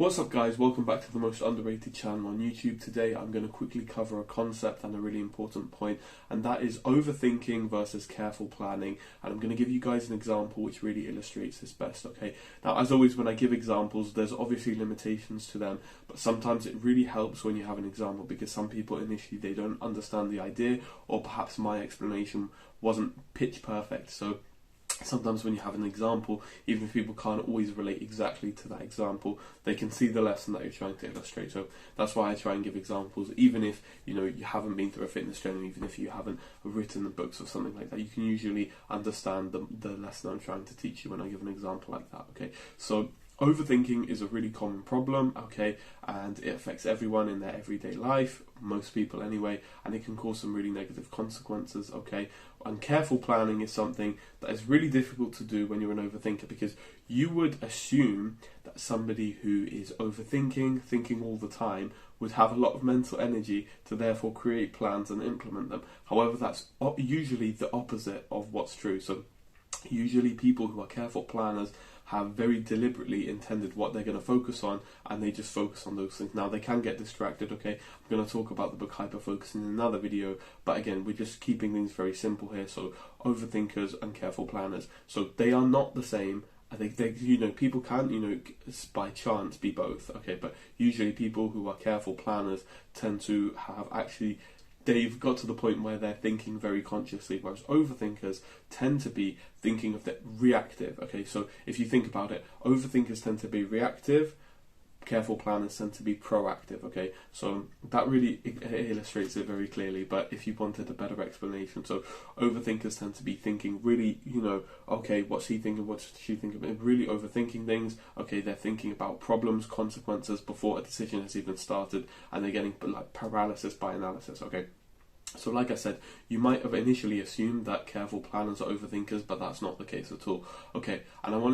What's up guys, welcome back to the most underrated channel on YouTube. Today I'm going to quickly cover a concept and a really important point, and that is overthinking versus careful planning. And I'm going to give you guys an example which really illustrates this best, okay? Now, as always, when I give examples, there's obviously limitations to them, but sometimes it really helps when you have an example, because some people initially, they don't understand the idea, or perhaps my explanation wasn't pitch perfect. So sometimes when you have an example, even if people can't always relate exactly to that example, they can see the lesson that you're trying to illustrate. So that's why I try and give examples, even if you haven't been through a fitness journey, even if you haven't written the books or something like that, you can usually understand the lesson I'm trying to teach you when I give an example like that. Okay, so overthinking is a really common problem, okay, and it affects everyone in their everyday life, most people anyway, and it can cause some really negative consequences, okay. And careful planning is something that is really difficult to do when you're an overthinker, because you would assume that somebody who is overthinking, thinking all the time, would have a lot of mental energy to therefore create plans and implement them. However, that's usually the opposite of what's true. So usually people who are careful planners have very deliberately intended what they're going to focus on, and they just focus on those things. Now, they can get distracted, okay? I'm going to talk about the book Hyperfocus in another video, but again, we're just keeping things very simple here. So overthinkers and careful planners, so they are not the same. I think people can, by chance be both, okay? But usually people who are careful planners tend to have they've got to the point where they're thinking very consciously, whereas overthinkers tend to be thinking of the reactive, okay? So if you think about it, overthinkers tend to be reactive, careful planners tend to be proactive, okay? So that really illustrates it very clearly, but if you wanted a better explanation, so overthinkers tend to be thinking really, okay, what's he thinking, what's she thinking, really overthinking things, okay? They're thinking about problems, consequences before a decision has even started, and they're getting like paralysis by analysis, okay? So like I said, you might have initially assumed that careful planners are overthinkers, but that's not the case at all, okay? And I want